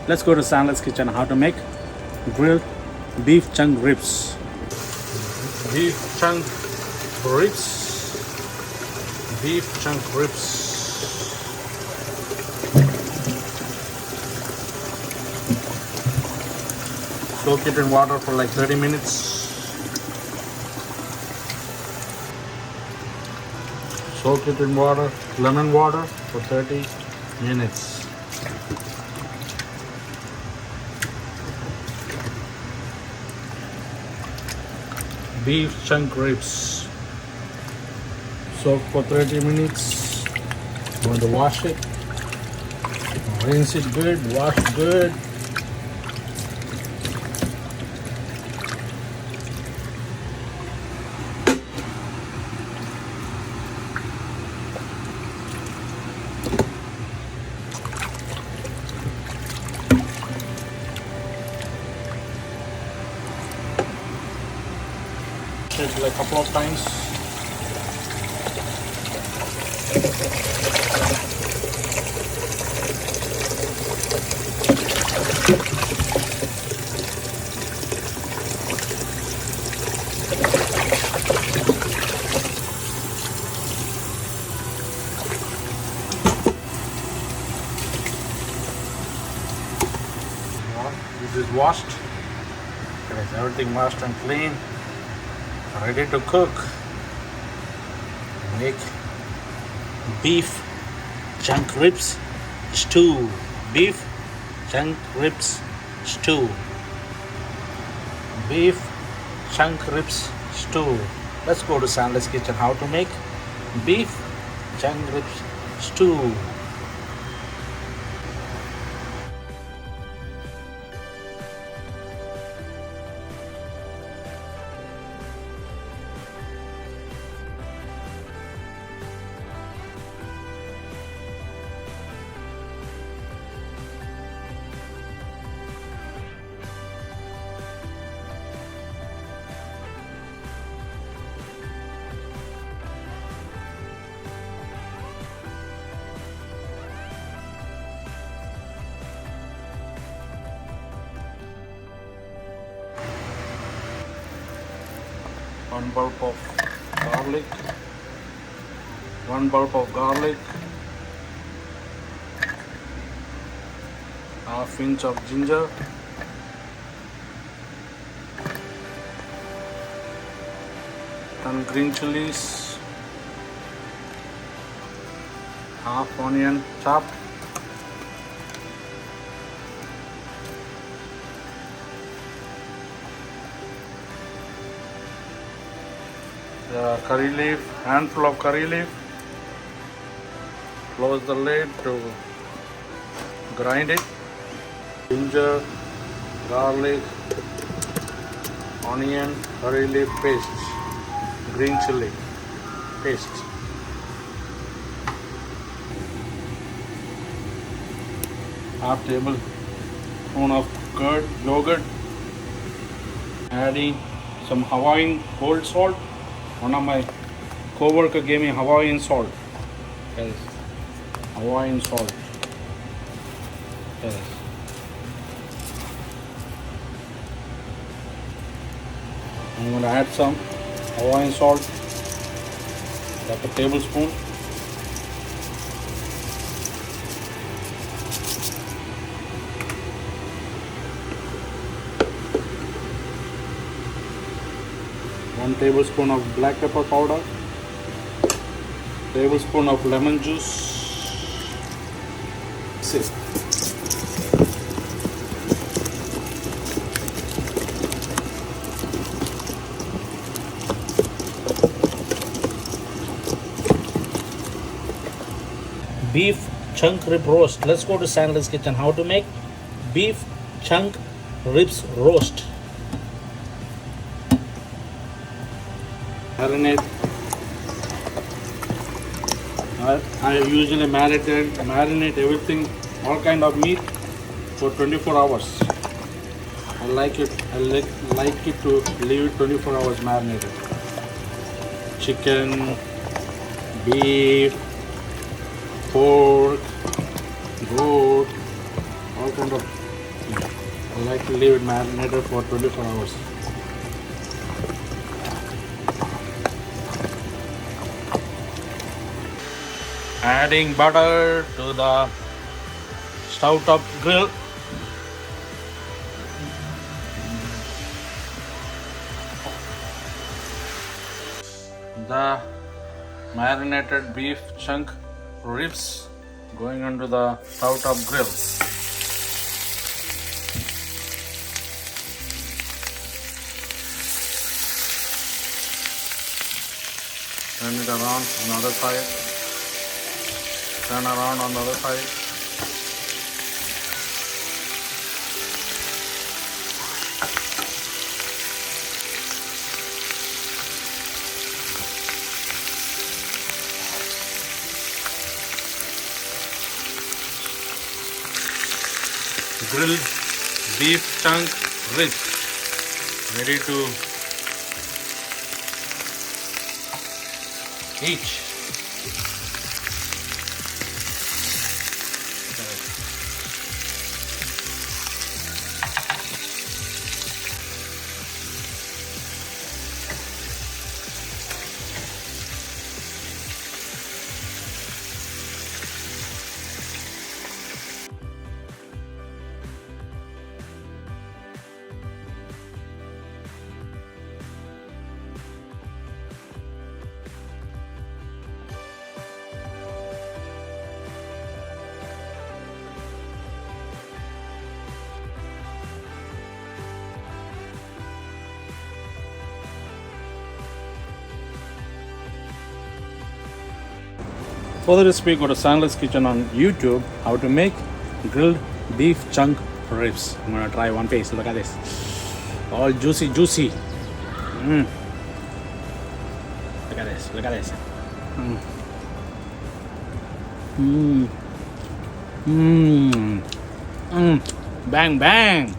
Let's go to Sandler's Kitchen. How to make grilled beef chunk ribs. Beef chunk ribs. Beef chunk ribs. Soak it in water for like 30 minutes. Soak it in water, lemon water for 30 minutes. Beef chunk ribs. Soak for 30 minutes. I'm going to wash it. Rinse it good, wash good. It like a couple of times. This is washed. There is everything washed and clean. Ready to cook. Make beef chunk ribs stew. Beef chunk ribs stew. Beef chunk ribs stew. Let's go to Sandler's Kitchen. How to make beef chunk ribs stew. One bulb of garlic, half inch of ginger, and green chilies, half onion chopped, curry leaf, handful of curry leaf. Close the lid to grind it. Ginger, garlic, onion, curry leaf paste, green chili paste. Half tablespoon of curd, yogurt. Adding some Hawaiian cold salt. One of my co-worker gave me Hawaiian salt. Yes. Hawaiian salt. Yes. I'm going to add some Hawaiian salt, like a tablespoon. One tablespoon of black pepper powder, tablespoon of lemon juice. Six. Beef chunk rib roast. Let's go to Sandler's Kitchen. How to make beef chunk ribs roast. Marinate. I usually marinate everything, all kind of meat for 24 hours. I like it to leave it 24 hours marinated. Chicken, beef, pork, goat, all kind of I like to leave it marinated for 24 hours. Adding butter to the stove top grill. The marinated beef chunk ribs going onto the stove top grill. Turn it around on the other side. Turn around on the other side. Grilled beef chunk ribs ready to eat. For the recipe, go to Sandler's Kitchen on YouTube. How to make grilled beef chunk ribs. I'm gonna try one piece. Look at this, all juicy. Look at this. Look at this. Bang bang.